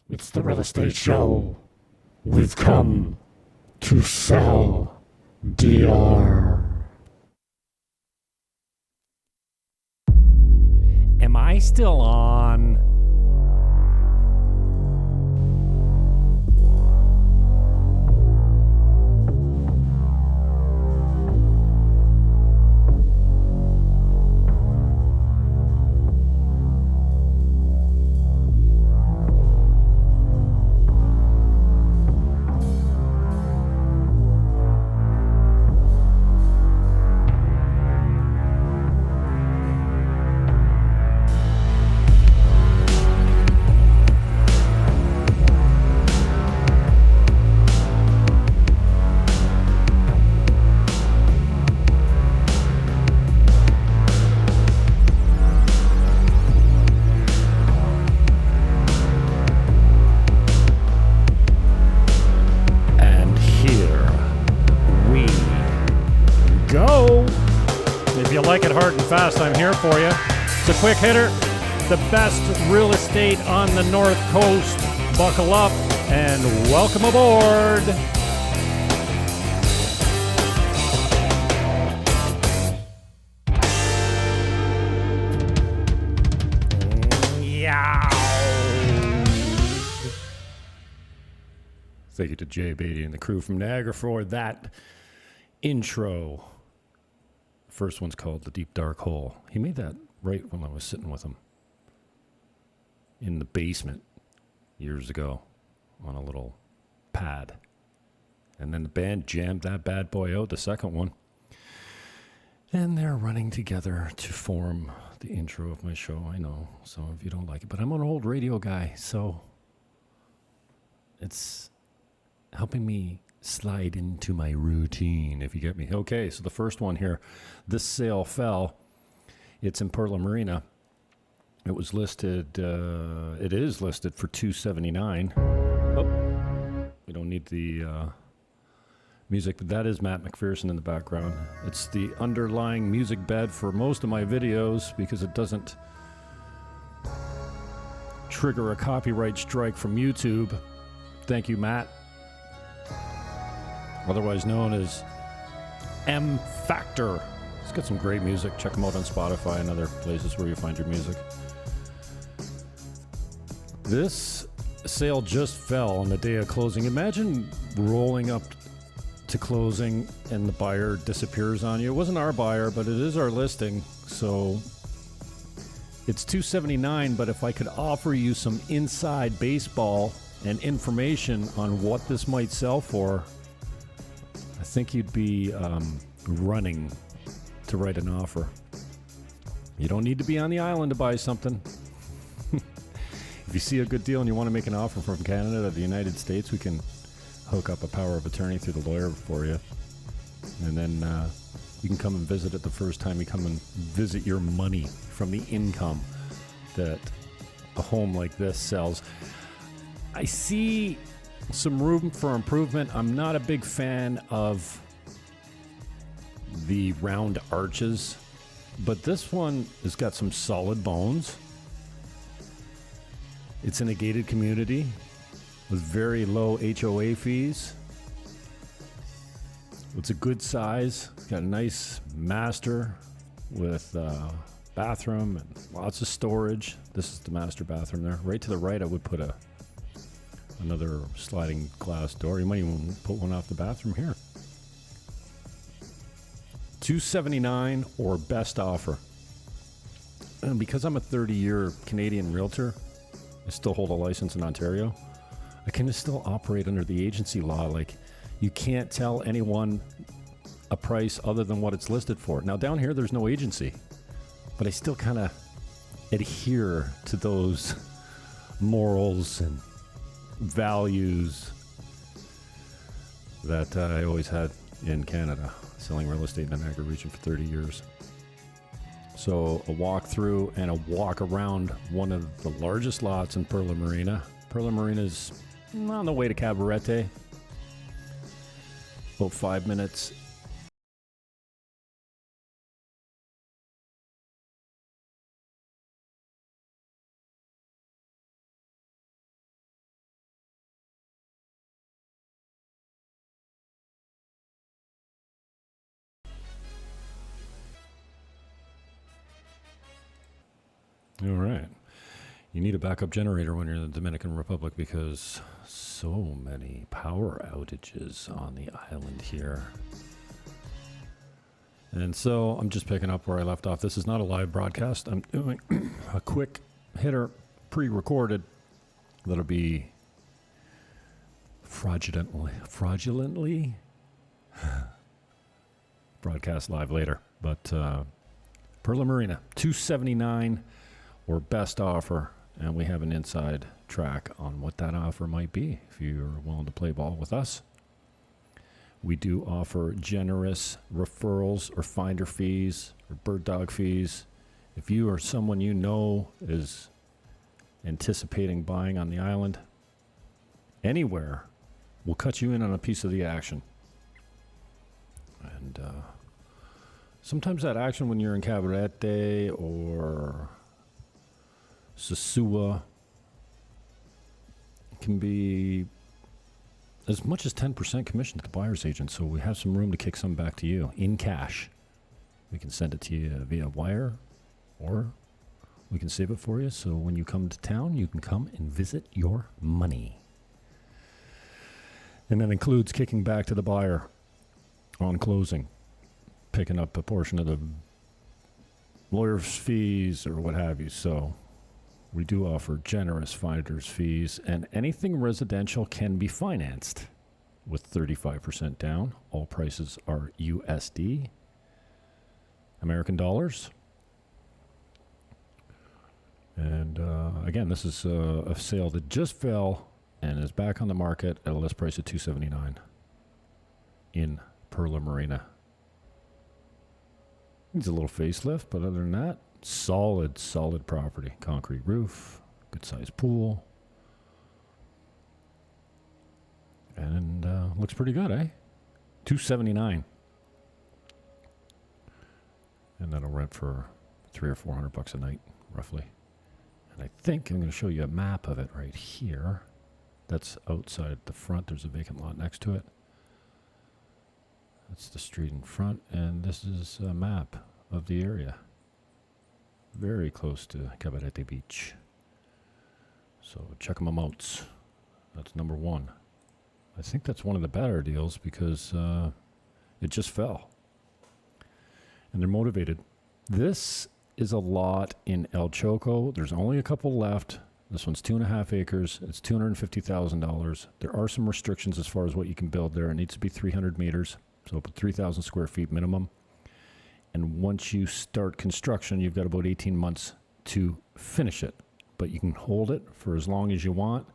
It's the real estate show. We've come to sell DR. Am I still on? Fast, I'm here for you. It's a quick hitter. The best real estate on the North Coast. Buckle up and welcome aboard. Yeah. Thank you to Jay Beatty and the crew from Niagara for that intro. First one's called The Deep Dark Hole. He made that right when I was sitting with him in the basement years ago on a little pad. And then the band jammed that bad boy out, the second one. And they're running together to form the intro of my show. I know some of you don't like it, but I'm an old radio guy, so it's helping me slide into my routine, if you get me. Okay, so the first one here, this sale fell. It's in Perla Marina. It was listed, it is listed for $279. Oh, we don't need the music, but that is Matt McPherson in the background. It's the underlying music bed for most of my videos because it doesn't trigger a copyright strike from YouTube. Thank you, Matt. Otherwise known as M Factor. It's got some great music. Check them out on Spotify and other places where you find your music. This sale just fell on the day of closing. Imagine rolling up to closing and the buyer disappears on you. It wasn't our buyer, but it is our listing. So it's $279, but if I could offer you some inside baseball and information on what this might sell for, I think you'd be running to write an offer. You don't need to be on the island to buy something. If you see a good deal and you want to make an offer from Canada to the United States, we can hook up a power of attorney through the lawyer for you. And then you can come and visit it the first time you come and visit your money from the income that a home like this sells. I see some room for improvement. I'm not a big fan of the round arches, but this one has got some solid bones. It's in a gated community with very low HOA fees. It's a good size. It's got a nice master with bathroom and lots of storage. This is the master bathroom there. Right to the right, I would put another sliding glass door. You might even put one off the bathroom here. $279 or best offer. And because I'm a 30-year Canadian realtor, I still hold a license in Ontario. I can still operate under the agency law. Like, you can't tell anyone a price other than what it's listed for. Now, down here, there's no agency, but I still kind of adhere to those morals and values that I always had in Canada, selling real estate in the Niagara region for 30 years. So a walk through and a walk around one of the largest lots in Perla Marina. Perla Marina is on the way to Cabarete, about 5 minutes All right. You need a backup generator when you're in the Dominican Republic because so many power outages on the island here. And so I'm just picking up where I left off. This is not a live broadcast. I'm doing a quick hitter, pre-recorded, that'll be fraudulently broadcast live later. But Perla Marina, $279 or best offer. And we have an inside track on what that offer might be if you're willing to play ball with us. We do offer generous referrals or finder fees or bird dog fees. If you or someone you know is anticipating buying on the island, anywhere, we'll cut you in on a piece of the action. And sometimes that action when you're in Cabarete or Sosúa can be as much as 10% commission to the buyer's agent, so we have some room to kick some back to you in cash. We can send it to you via wire, or we can save it for you, so when you come to town, you can come and visit your money. And that includes kicking back to the buyer on closing, picking up a portion of the lawyer's fees or what have you. So we do offer generous finder's fees, and anything residential can be financed with 35% down. All prices are USD, American dollars. And again, this is a sale that just fell and is back on the market at a list price of $279 in Perla Marina. Needs a little facelift, but other than that, solid property. Concrete roof, good sized pool. And looks pretty good, eh? $279. And that'll rent for $300 or $400 a night, roughly. And I think I'm going to show you a map of it right here. That's outside the front. There's a vacant lot next to it. That's the street in front, and this is a map of the area. Very close to Cabarete Beach. So check them out. That's number one. I think that's one of the better deals because it just fell. And they're motivated. This is a lot in El Choco. There's only a couple left. This one's 2.5 acres. It's $250,000. There are some restrictions as far as what you can build there. It needs to be 300 meters. So up to 3,000 square feet minimum. And once you start construction, you've got about 18 months to finish it. But you can hold it for as long as you want.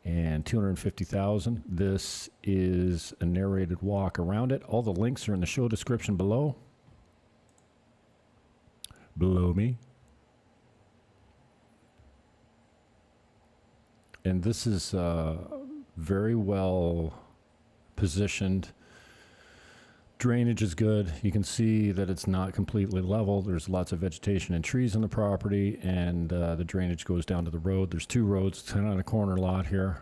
And $250,000. This is a narrated walk around it. All the links are in the show description below. Below me. And this is very well positioned. Drainage is good. You can see that it's not completely level. There's lots of vegetation and trees on the property, and the drainage goes down to the road. There's two roads. It's kind of on a corner lot here.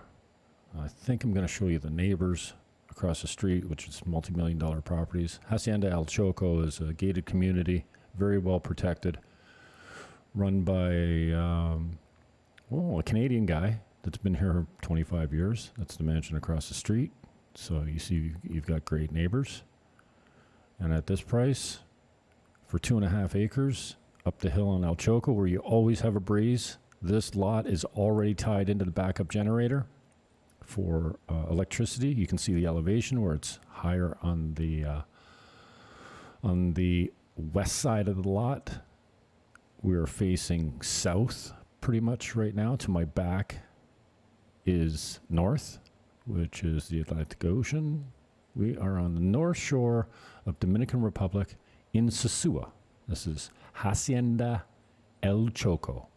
I think I'm going to show you the neighbors across the street, which is multi-million-dollar properties. Hacienda El Choco is a gated community, very well protected, run by a Canadian guy that's been here 25 years. That's the mansion across the street. So you see you've got great neighbors. And at this price, for 2.5 acres, up the hill in El Choco, where you always have a breeze, this lot is already tied into the backup generator for electricity. You can see the elevation where it's higher on the west side of the lot. We're facing south pretty much right now. To my back is north, which is the Atlantic Ocean. We are on the north shore of Dominican Republic in Sosúa. This is Hacienda El Choco.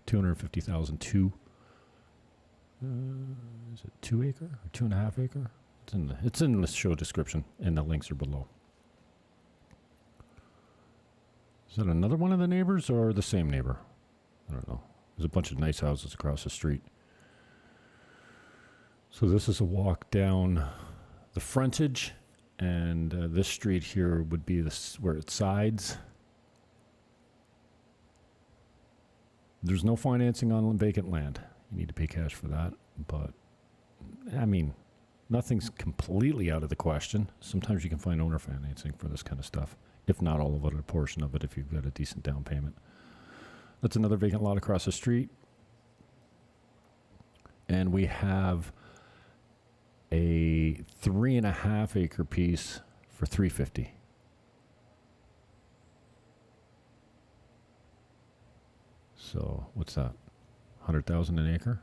250,000, is it 2 acre or 2.5 acre? It's in the show description, and the links are below. Is that another one of the neighbors or the same neighbor? I don't know. There's a bunch of nice houses across the street. So this is a walk down the frontage, and this street here would be where it sides. There's no financing on vacant land. You need to pay cash for that. But, I mean, nothing's completely out of the question. Sometimes you can find owner financing for this kind of stuff, if not all of it, a portion of it, if you've got a decent down payment. That's another vacant lot across the street. And we have a 3.5 acre piece for $350. So what's that? 100,000 an acre?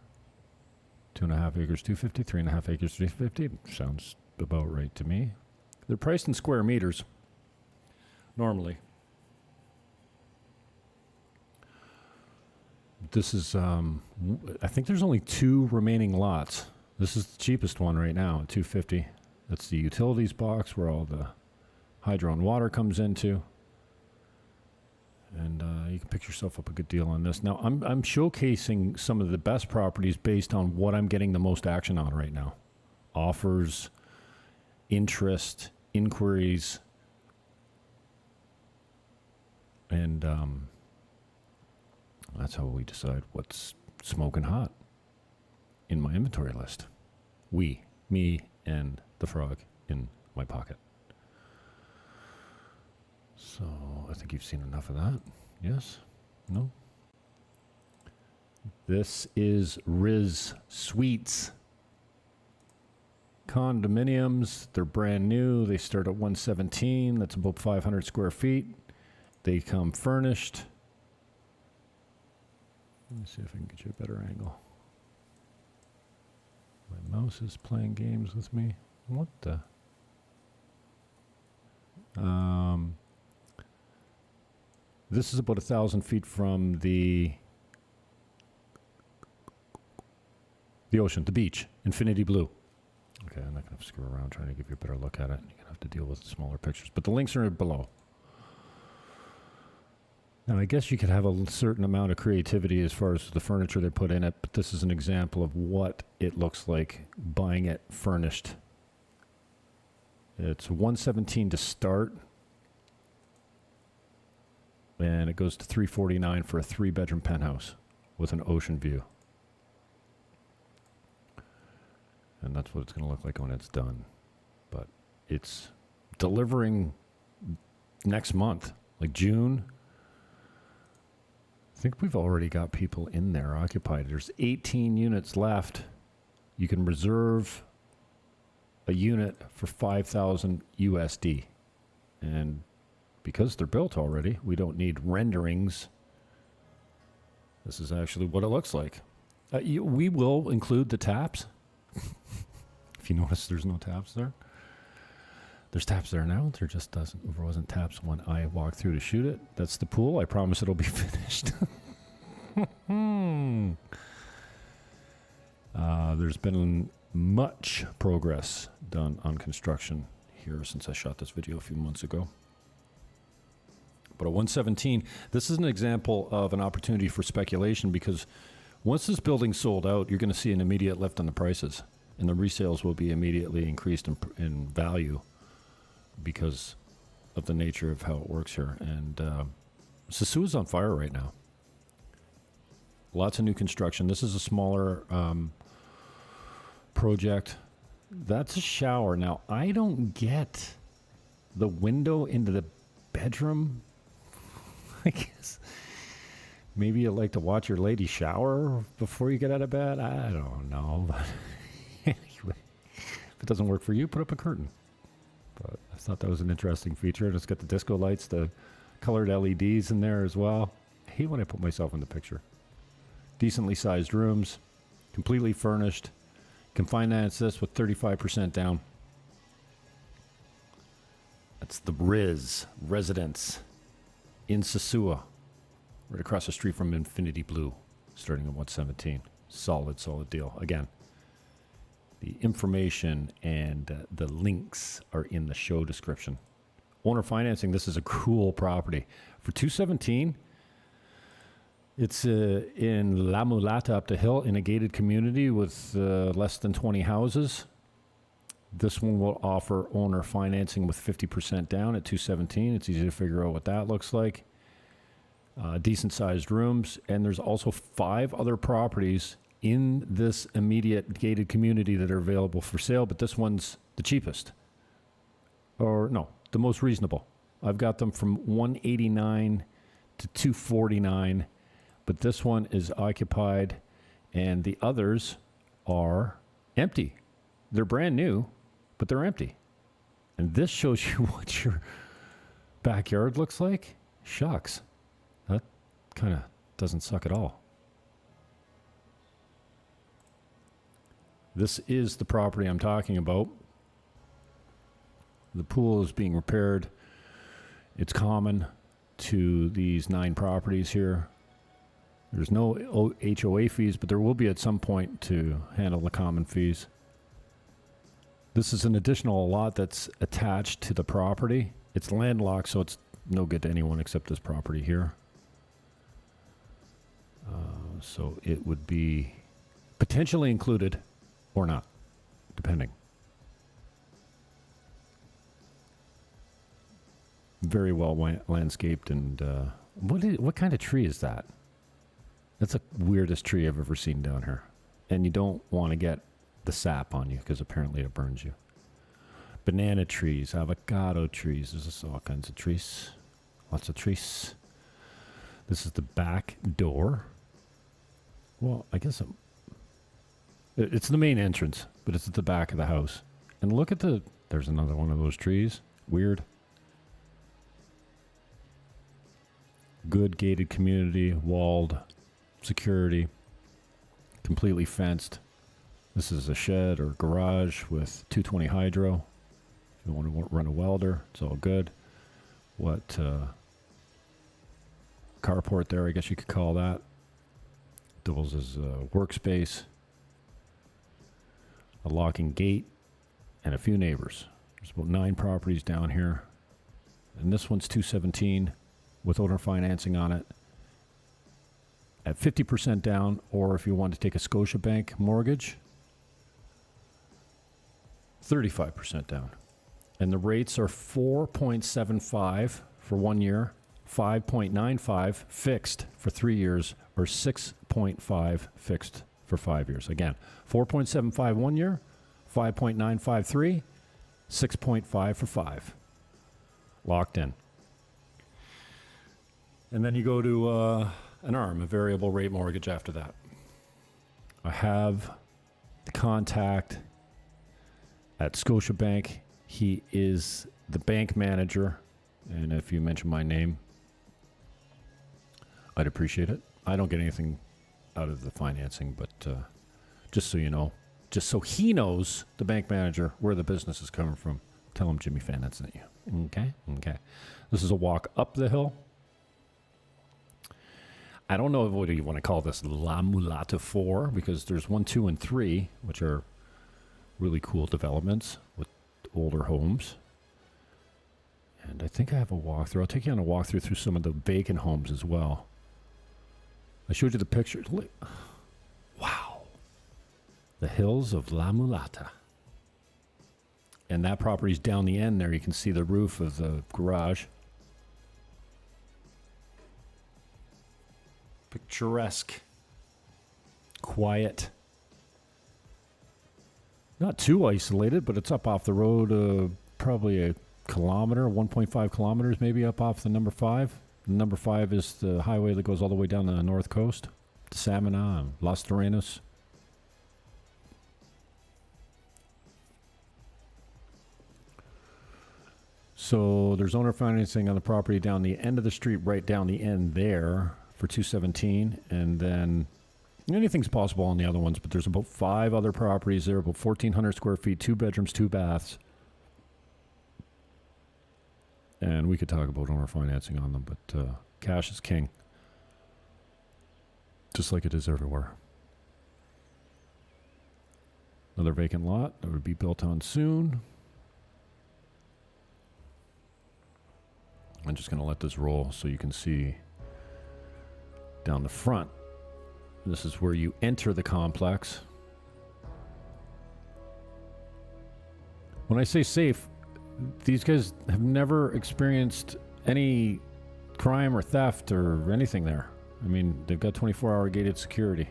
2.5 acres, 250. 3.5 acres, 350. Sounds about right to me. They're priced in square meters normally. This is, I think there's only 2 remaining lots. This is the cheapest one right now at $250. That's the utilities box where all the hydro and water comes into. And you can pick yourself up a good deal on this. Now, I'm showcasing some of the best properties based on what I'm getting the most action on right now. Offers, interest, inquiries, and that's how we decide what's smoking hot in my inventory list. We, me, and the frog in my pocket. So I think you've seen enough of that. Yes? No? This is Riz Suites. Condominiums. They're brand new. They start at $117. That's about 500 square feet. They come furnished. Let me see if I can get you a better angle. My mouse is playing games with me. What the? This is about 1,000 feet from the ocean, the beach, infinity blue. Okay, I'm not going to screw around trying to give you a better look at it. You're going to have to deal with smaller pictures. But the links are below. Now, I guess you could have a certain amount of creativity as far as the furniture they put in it, but this is an example of what it looks like buying it furnished. It's $117 to start, and it goes to $349 for a 3-bedroom penthouse with an ocean view. And that's what it's going to look like when it's done. But it's delivering next month, like June. I think we've already got people in there occupied. There's 18 units left. You can reserve a unit for $5,000 USD. And because they're built already, we don't need renderings. This is actually what it looks like. We will include the taps. If you notice, there's no taps there. There's taps there now. There just wasn't taps when I walked through to shoot it. That's the pool. I promise it'll be finished. There's been much progress done on construction here since I shot this video a few months ago. But at 117, this is an example of an opportunity for speculation because once this building's sold out, you're going to see an immediate lift on the prices. And the resales will be immediately increased in value because of the nature of how it works here. And Sosúa's on fire right now. Lots of new construction. This is a smaller project. That's a shower. Now, I don't get the window into the bedroom. I guess maybe you like to watch your lady shower before you get out of bed. I don't know. But anyway, if it doesn't work for you, put up a curtain. But I thought that was an interesting feature. And it's got the disco lights, the colored LEDs in there as well. I hate when I put myself in the picture. Decently sized rooms, completely furnished. Can finance this with 35% down. That's the Riz Residence in Sosúa, right across the street from Infinity Blue, starting at 117. Solid deal. Again, the information and the links are in the show description. Owner financing, this is a cool property. For $217, it's in La Mulata up the hill in a gated community with less than 20 houses. This one will offer owner financing with 50% down at $217. It's easy to figure out what that looks like. decent sized rooms. And there's also 5 other properties in this immediate gated community that are available for sale, but this one's the cheapest. Or no, the most reasonable. I've got them from $189 to $249, but this one is occupied and the others are empty. They're brand new, but they're empty. And this shows you what your backyard looks like. Shucks. That kind of doesn't suck at all. This is the property I'm talking about. The pool is being repaired. It's common to these 9 properties here. There's no HOA fees, but there will be at some point to handle the common fees. This is an additional lot that's attached to the property. It's landlocked, so it's no good to anyone except this property here. So it would be potentially included or not, depending. Very well landscaped, and what kind of tree is that? That's the weirdest tree I've ever seen down here. And you don't want to get the sap on you because apparently it burns you. Banana trees, avocado trees. There's just all kinds of trees. Lots of trees. This is the back door. Well, I guess it's the main entrance, but it's at the back of the house. And look at there's another one of those trees. Weird. Good gated community, walled, security, completely fenced. This is a shed or garage with 220 hydro. If you want to run a welder, it's all good. What carport there, I guess you could call that. Doubles as a workspace, a locking gate, and a few neighbors. There's about 9 properties down here. And this one's 217 with owner financing on it at 50% down, or if you want to take a Scotiabank mortgage, 35% down. And the rates are 4.75 for 1 year, 5.95 fixed for 3 years, or 6.5 fixed for 5 years. Again, 4.75 1 year, 5.95 3, 6.5 for 5. Locked in. And then you go to an ARM, a variable rate mortgage after that. I have the contact at Scotiabank. He is the bank manager. And if you mention my name, I'd appreciate it. I don't get anything out of the financing, but just so you know, just so he knows, the bank manager, where the business is coming from, tell him Jimmy Fan sent you. Okay? Okay. This is a walk up the hill. I don't know what you want to call this, La Mulata 4, because there's 1, 2, and 3, which are really cool developments with older homes. And I think I have a walkthrough. I'll take you on a walkthrough through some of the vacant homes as well. I showed you the pictures. Wow. The hills of La Mulata. And that property's down the end there. You can see the roof of the garage. Picturesque. Quiet. Not too isolated, but it's up off the road probably a kilometer, 1.5 kilometers maybe up off the number 5. The number 5 is the highway that goes all the way down the north coast to Samana and Los Terrenos. So there's owner financing on the property down the end of the street, right down the end there for 217. And then anything's possible on the other ones, but there's about 5 other properties there, about 1,400 square feet, 2 bedrooms, 2 baths. And we could talk about owner financing on them, but cash is king. Just like it is everywhere. Another vacant lot that would be built on soon. I'm just going to let this roll so you can see down the front. This is where you enter the complex. When I say safe, these guys have never experienced any crime or theft or anything there. I mean, they've got 24-hour gated security.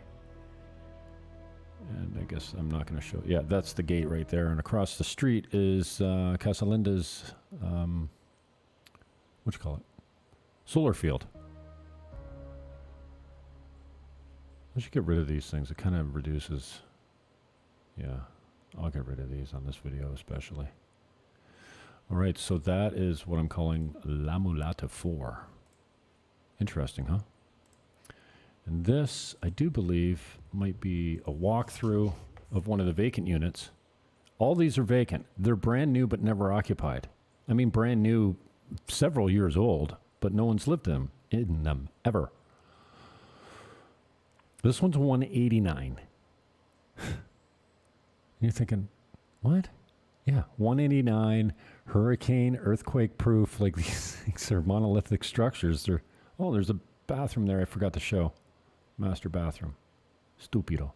And I guess I'm not going to show. Yeah, that's the gate right there. And across the street is Casalinda's, what you call it? Solar field. I should get rid of these things. It kind of reduces. Yeah, I'll get rid of these on this video especially. All right, so that is what I'm calling La Mulata 4. Interesting, huh? And this, I do believe, might be a walkthrough of one of the vacant units. All these are vacant. They're brand new but never occupied. I mean, brand new, several years old, but no one's lived in them ever. This one's 189. You're thinking, what? Yeah, 189, hurricane, earthquake proof. Like these things are monolithic structures. Oh, there's a bathroom there I forgot to show. Master bathroom. Stupido.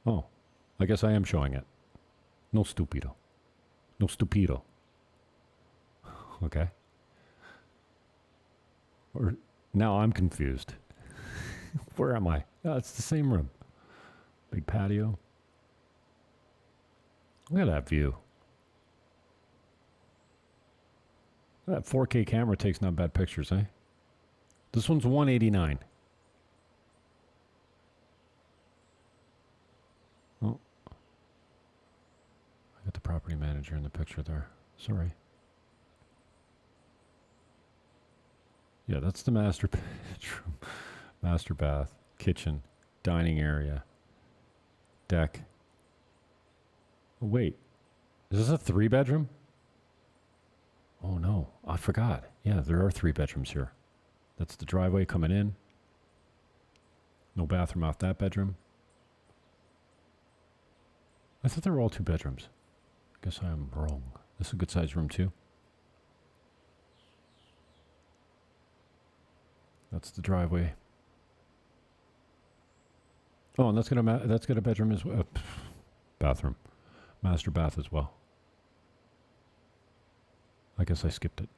Oh, I guess I am showing it. No stupido. No stupido. Okay. Or now I'm confused. Where am I? Oh, it's the same room. Big patio. Look at that view. That 4K camera takes not bad pictures, eh? This one's 189. Oh. I got the property manager in the picture there. Sorry. Yeah, that's the master bedroom. Master bath, kitchen, dining area, deck. Oh, wait, is this a 3-bedroom? Oh no, I forgot. Yeah, there are 3 bedrooms here. That's the driveway coming in. No bathroom off that bedroom. I thought they were all 2 bedrooms. Guess I am wrong. This is a good sized room too. That's the driveway. Oh, and that's got a bedroom as well. Bathroom. Master bath as well. I guess I skipped it.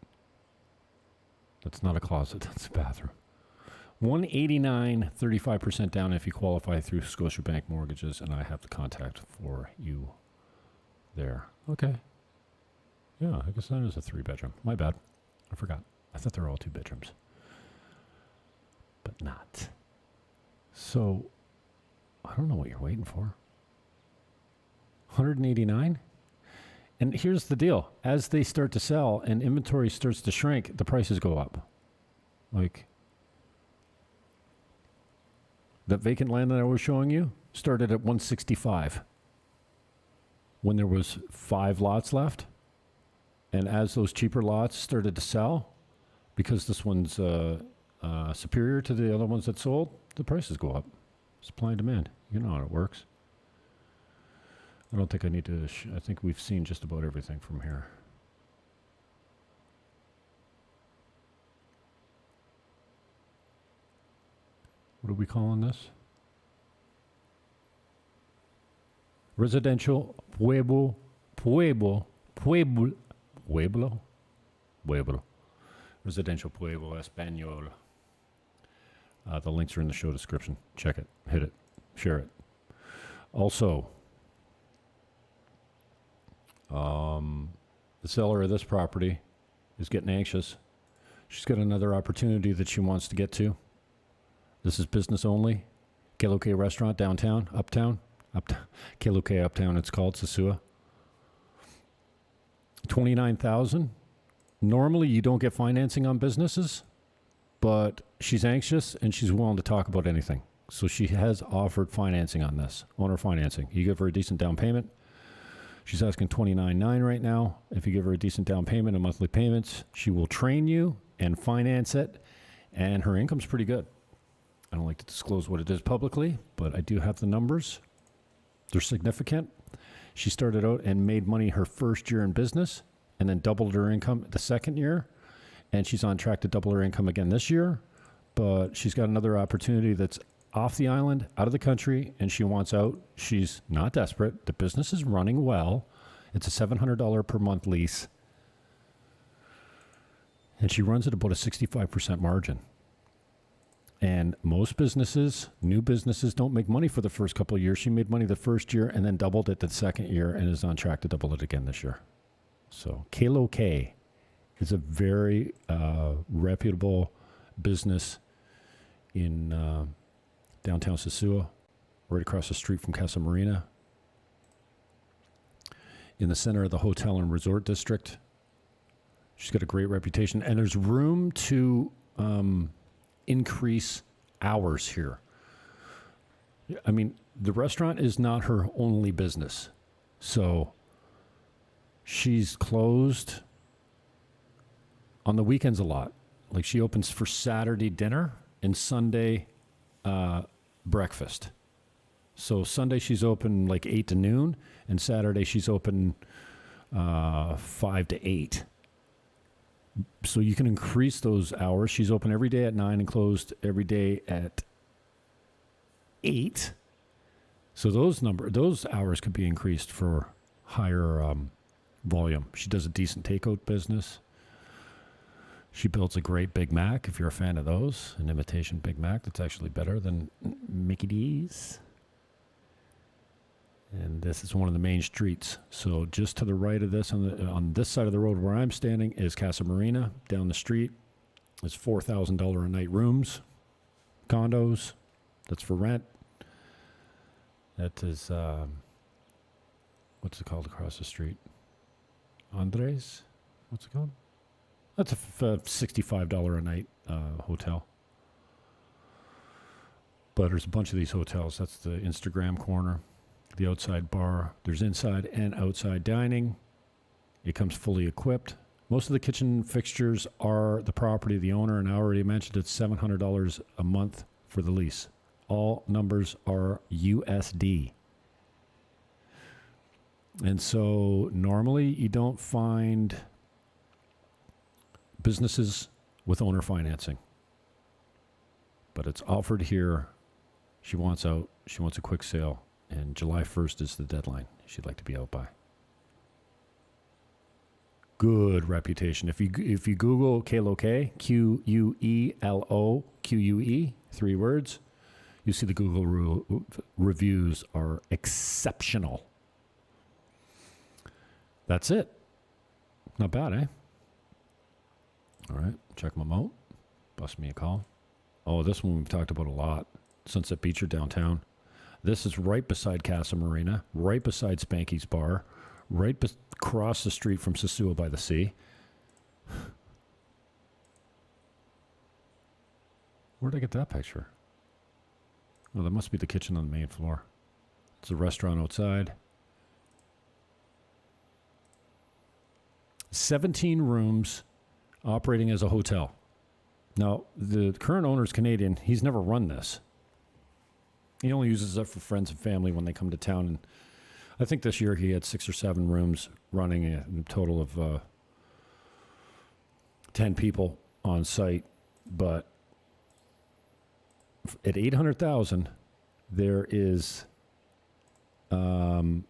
That's not a closet, that's a bathroom. 189, 35% down if you qualify through Scotiabank mortgages, and I have the contact for you there. Okay. Yeah, I guess that is a 3-bedroom. My bad. I forgot. I thought they were all 2 bedrooms. But not. So, I don't know what you're waiting for. 189? And here's the deal. As they start to sell and inventory starts to shrink, the prices go up. Like, that vacant land that I was showing you started at 165 when there was 5 lots left. And as those cheaper lots started to sell, because this one's superior to the other ones that sold, the prices go up. Supply and demand. You know how it works. I don't think I need to... I think we've seen just about everything from here. What are we calling this? Residential Pueblo. Residential Pueblo Espanol. The links are in the show description. Check it. Hit it. Share it. Also, the seller of this property is getting anxious. She's got another opportunity that she wants to get to. This is business only. Keloke restaurant downtown, uptown. Keloke uptown, it's called, Sosúa. $29,000. Normally, you don't get financing on businesses, but she's anxious and she's willing to talk about anything. So she has offered financing on this, owner financing. You give her a decent down payment. She's asking $29,900 right now. If you give her a decent down payment and monthly payments, she will train you and finance it, and her income's pretty good. I don't like to disclose what it is publicly, but I do have the numbers. They're significant. She started out and made money her first year in business and then doubled her income the second year, and she's on track to double her income again this year, but she's got another opportunity that's off the island, out of the country, and she wants out. She's not desperate. The business is running well. It's a $700 per month lease. And she runs at about a 65% margin. And most businesses, new businesses, don't make money for the first couple of years. She made money the first year and then doubled it the second year and is on track to double it again this year. So K is a very reputable business in downtown Sosúa, right across the street from Casa Marina, in the center of the hotel and resort district. She's got a great reputation, and there's room to increase hours here. I mean, the restaurant is not her only business. So she's closed on the weekends a lot. Like she opens for Saturday dinner and Sunday breakfast. So Sunday she's open like 8 to noon, and Saturday she's open 5 to 8. So you can increase those hours. She's open every day at 9 and closed every day at 8. So those hours could be increased for higher volume. She does a decent takeout business. She builds a great Big Mac, if you're a fan of those, an imitation Big Mac that's actually better than Mickey D's. And this is one of the main streets. So just to the right of this, on this side of the road where I'm standing, is Casa Marina. Down the street is $4,000 a night rooms, condos. That's for rent. That is, what's it called across the street? Andres? What's it called? That's a $65 a night hotel. But there's a bunch of these hotels. That's the Instagram corner. The outside bar. There's inside and outside dining. It comes fully equipped. Most of the kitchen fixtures are the property of the owner, and I already mentioned it's $700 a month for the lease. All numbers are USD. And so normally you don't find businesses with owner financing. But it's offered here. She wants out. She wants a quick sale. And July 1st is the deadline she'd like to be out by. Good reputation. If you Google K-Lo-K, Queloque, 3 words, you see the Google reviews are exceptional. That's it. Not bad, eh? All right, check them out. Bust me a call. Oh, this one we've talked about a lot. Sunset Beach or downtown. This is right beside Casa Marina, right beside Spanky's Bar, right across the street from Sosúa by the sea. Where did I get that picture? Oh, that must be the kitchen on the main floor. It's a restaurant outside. 17 rooms operating as a hotel. Now, the current owner is Canadian. He's never run this. He only uses it for friends and family when they come to town. And I think this year he had 6 or 7 rooms running, a total of 10 people on site. But at $800,000, there is 10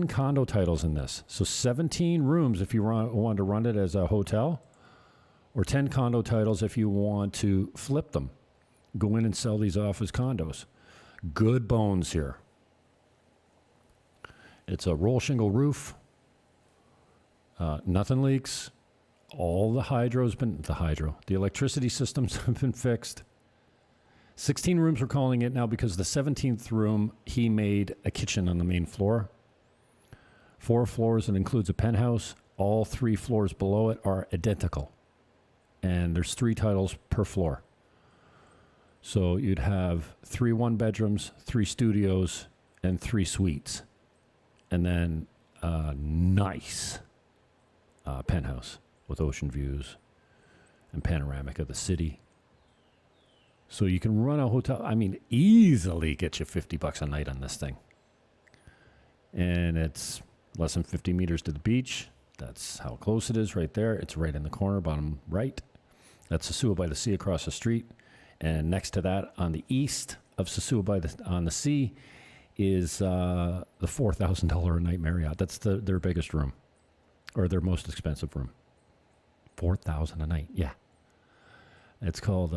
condo titles in this. So 17 rooms if you want to run it as a hotel, or 10 condo titles if you want to flip them. Go in and sell these off as condos. Good bones here. It's a roll shingle roof. Nothing leaks. All the the electricity systems have been fixed. 16 rooms we're calling it now because the 17th room, he made a kitchen on the main floor. 4 floors, it includes a penthouse. All 3 floors below it are identical. And there's 3 titles per floor. So you'd have 3 one-bedrooms, 3 studios, and 3 suites. And then a nice penthouse with ocean views and panoramic of the city. So you can run a hotel, easily get you $50 a night on this thing. And it's less than 50 meters to the beach. That's how close it is right there. It's right in the corner, bottom right. That's Sosúa by the sea across the street. And next to that, on the east of Sosúa on the sea, is the $4,000 a night Marriott. That's their biggest room, or their most expensive room. $4,000 a night. Yeah. It's called,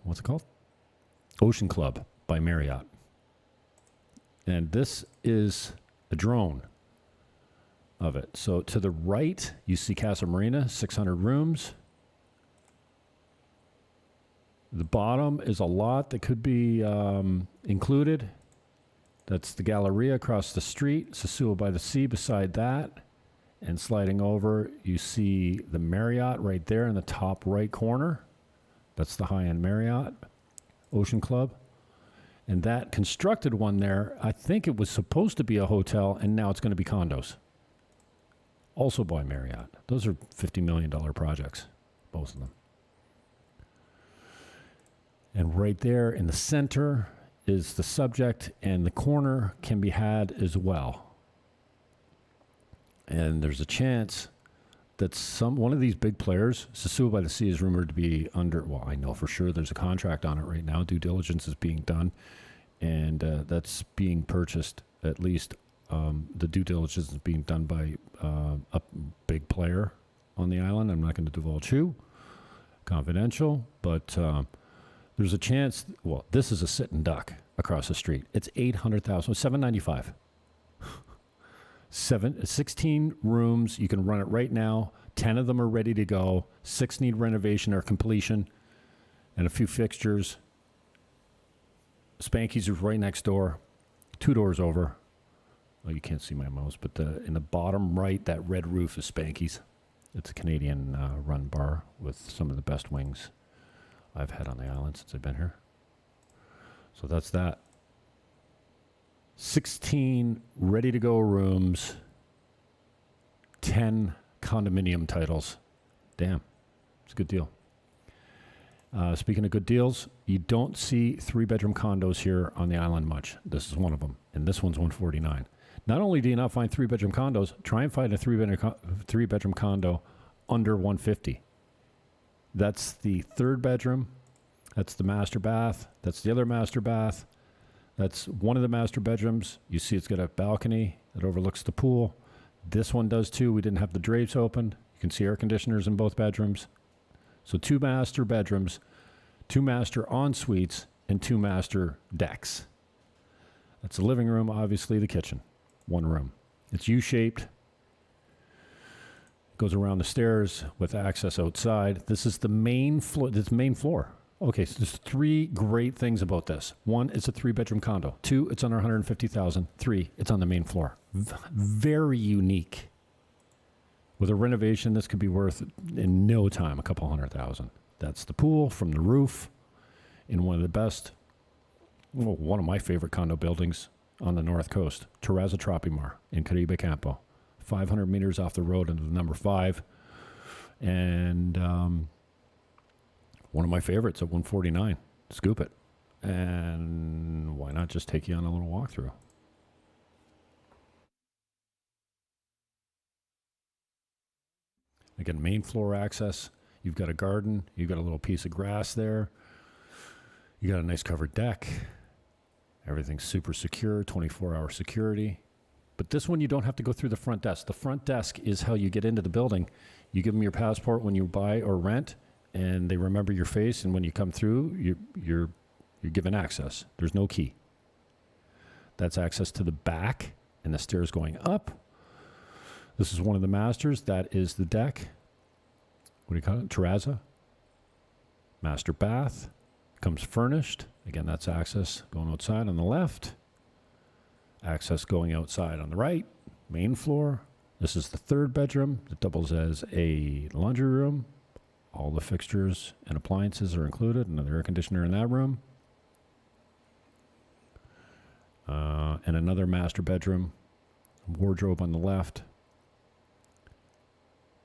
what's it called? Ocean Club by Marriott. And this is a drone of it. So to the right, you see Casa Marina, 600 rooms. The bottom is a lot that could be included. That's the Galleria across the street, Sosúa by the sea beside that. And sliding over, you see the Marriott right there in the top right corner. That's the high-end Marriott Ocean Club. And that constructed one there, I think it was supposed to be a hotel, and now it's going to be condos. Also by Marriott. Those are $50 million projects, both of them. And right there in the center is the subject, and the corner can be had as well. And there's a chance that one of these big players, Sosúa by the Sea is rumored to be under, well, I know for sure there's a contract on it right now. Due diligence is being done, and that's being purchased, at least the due diligence is being done by a big player on the island. I'm not going to divulge who, confidential, but there's a chance, well, this is a sitting duck across the street. It's $800,000, $795. 16 rooms. You can run it right now. 10 of them are ready to go. 6 need renovation or completion, and a few fixtures. Spanky's is right next door, 2 doors over. Oh, you can't see my mouse, but in the bottom right, that red roof is Spanky's. It's a Canadian run bar with some of the best wings I've had on the island since I've been here. So that's that. 16 ready-to-go rooms, 10 condominium titles. Damn, it's a good deal. Speaking of good deals, you don't see 3-bedroom condos here on the island much. This is one of them, and this one's $149. Not only do you not find 3-bedroom condos, try and find a 3-bedroom condo under $150. That's the 3rd bedroom. That's the master bath. That's the other master bath. That's one of the master bedrooms. You see it's got a balcony that overlooks the pool. This one does too. We didn't have the drapes opened. You can see air conditioners in both bedrooms. So 2 master bedrooms, 2 master en-suites, and 2 master decks. That's the living room, obviously the kitchen. 1 room. It's U-shaped. It goes around the stairs with access outside. This is the main floor. This main floor. Okay, so there's 3 great things about this. 1, it's a 3-bedroom condo. 2, it's under $150,000. 3, it's on the main floor. Very unique. With a renovation, this could be worth, in no time, a couple $100,000. That's the pool from the roof in one of the best, well, one of my favorite condo buildings on the North Coast, Terrazza Tropimar in Caribe Campo. 500 meters off the road into the number 5. And one of my favorites at $149. Scoop it. And why not just take you on a little walkthrough? Again, main floor access. You've got a garden. You've got a little piece of grass there. You got a nice covered deck. Everything's super secure, 24-hour security. But this one, you don't have to go through the front desk. The front desk is how you get into the building. You give them your passport when you buy or rent, and they remember your face, and when you come through, you're given access. There's no key. That's access to the back and the stairs going up. This is one of the masters. That is the deck. What do you call it? Terrazza. Master bath. Comes furnished. Again, that's access going outside on the left. Access going outside on the right. Main floor. This is the 3rd bedroom. It doubles as a laundry room. All the fixtures and appliances are included. Another air conditioner in that room. And another master bedroom. Wardrobe on the left.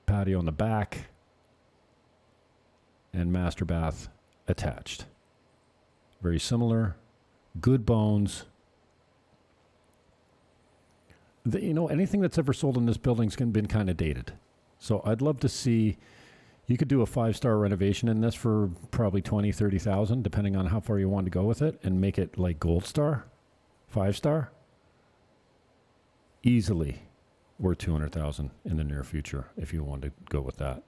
Patio on the back. And master bath attached. Very similar. Good bones. Anything that's ever sold in this building's been kind of dated. So I'd love to see, you could do a 5-star renovation in this for probably $20,000, $30,000, depending on how far you want to go with it, and make it like gold star, 5-star. Easily worth $200,000 in the near future if you want to go with that.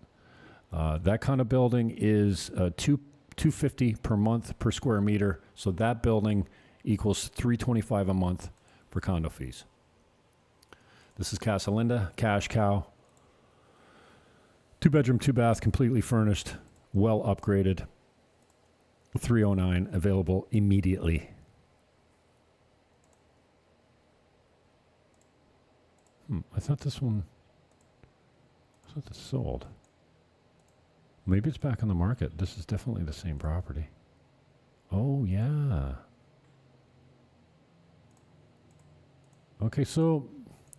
That kind of building is $250 per month per square meter. So that building equals $325 a month for condo fees. This is Casa Linda, cash cow. 2-bedroom, 2-bath, completely furnished, well upgraded. 309 available immediately. I thought this sold. Maybe it's back on the market. This is definitely the same property. Oh, yeah. Okay, so,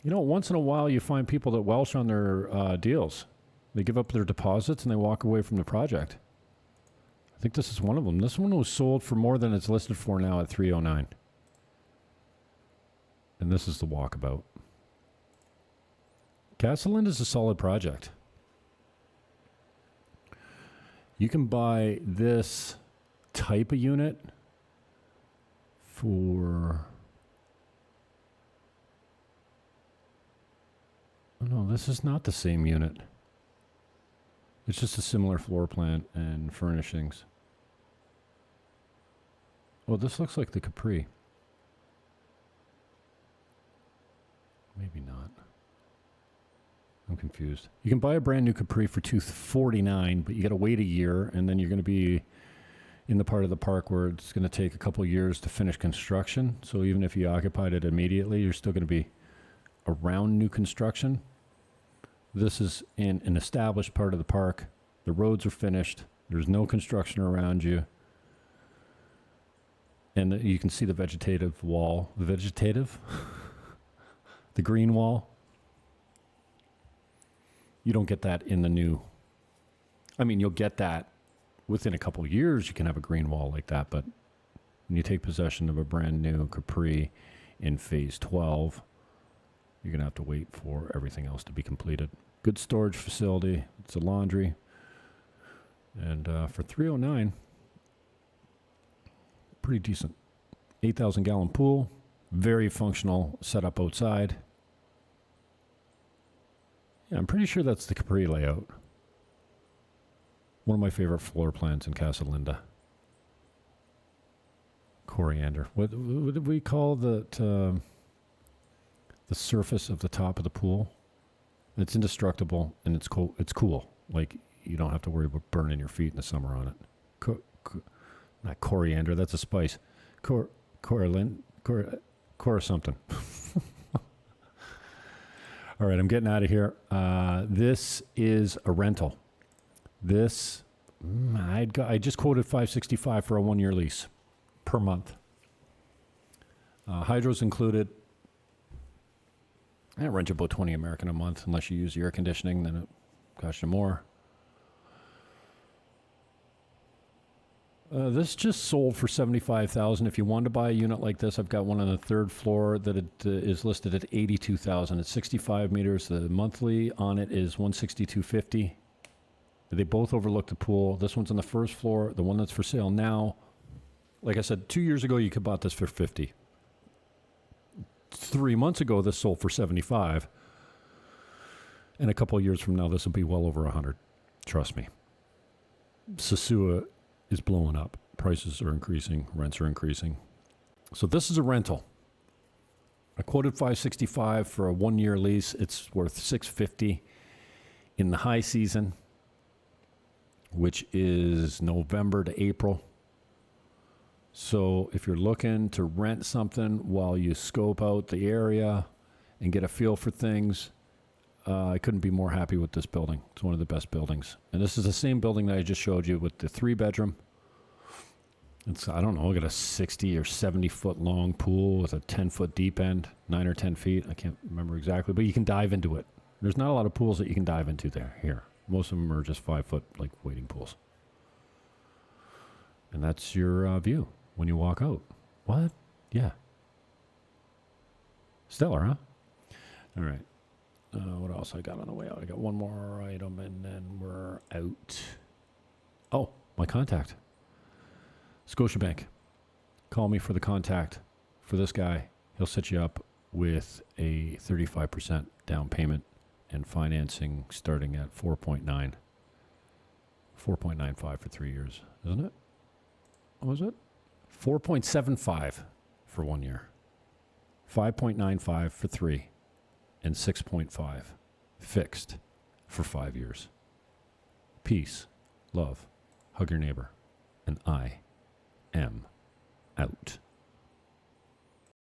once in a while you find people that welsh on their deals. They give up their deposits and they walk away from the project. I think this is one of them. This one was sold for more than it's listed for now at 309. And this is the walkabout. Casa Linda is a solid project. You can buy this type of unit for... Oh, no, this is not the same unit. It's just a similar floor plan and furnishings. Oh, this looks like the Capri. Maybe not. I'm confused. You can buy a brand new Capri for $249, but you got to wait a year, and then you're going to be in the part of the park where it's going to take a couple years to finish construction. So even if you occupied it immediately, you're still going to be around new construction. This is in an established part of the park. The roads are finished. There's no construction around you. And you can see the vegetative wall. The vegetative? The green wall. You don't get that in the new. I mean, you'll get that within a couple years. You can have a green wall like that. But when you take possession of a brand new Capri in phase 12, you're going to have to wait for everything else to be completed. Good storage facility. It's a laundry. And for $309, pretty decent. 8,000-gallon pool. Very functional setup outside. Yeah, I'm pretty sure that's the Capri layout. One of my favorite floor plans in Casa Linda. Coriander. What did we call the surface of the top of the pool? It's indestructible and it's cool. It's cool. Like you don't have to worry about burning your feet in the summer on it. Not coriander. That's a spice. Cor something. All right, I'm getting out of here. This is a rental. This, I just quoted $565 for a 1-year lease per month. Hydro's included. I rent you about $20 American a month, unless you use the air conditioning, then it costs you more. This just sold for $75,000. If you wanted to buy a unit like this, I've got one on the 3rd floor that it is listed at $82,000. It's 65 meters. The monthly on it is $162.50. They both overlook the pool. This one's on the 1st floor. The one that's for sale now, like I said, 2 years ago you could bought this for $50. 3 months ago this sold for $75. And a couple of years from now this will be well over $100. Trust me. Sosúa is blowing up. Prices are increasing. Rents are increasing. So this is a rental. I quoted $565 for a 1-year lease. It's worth $650 in the high season, which is November to April. So if you're looking to rent something while you scope out the area and get a feel for things, I couldn't be more happy with this building. It's one of the best buildings. And this is the same building that I just showed you with the 3-bedroom. It's, I don't know, I got a 60 or 70 foot long pool with a 10 foot deep end, 9 or 10 feet. I can't remember exactly, but you can dive into it. There's not a lot of pools that you can dive into here. Most of them are just 5 foot, like wading pools. And that's your view when you walk out. What? Yeah. Stellar, huh? All right. What else I got on the way out? I got one more item and then we're out. Oh, my contact. Scotiabank. Call me for the contact for this guy. He'll set you up with a 35% down payment and financing starting at 4.9. 4.95 for 3 years, isn't it? What was it? 4.75 for 1 year. 5.95 for 3. And 6.5 fixed for 5 years. Peace, love, hug your neighbor, and I am out.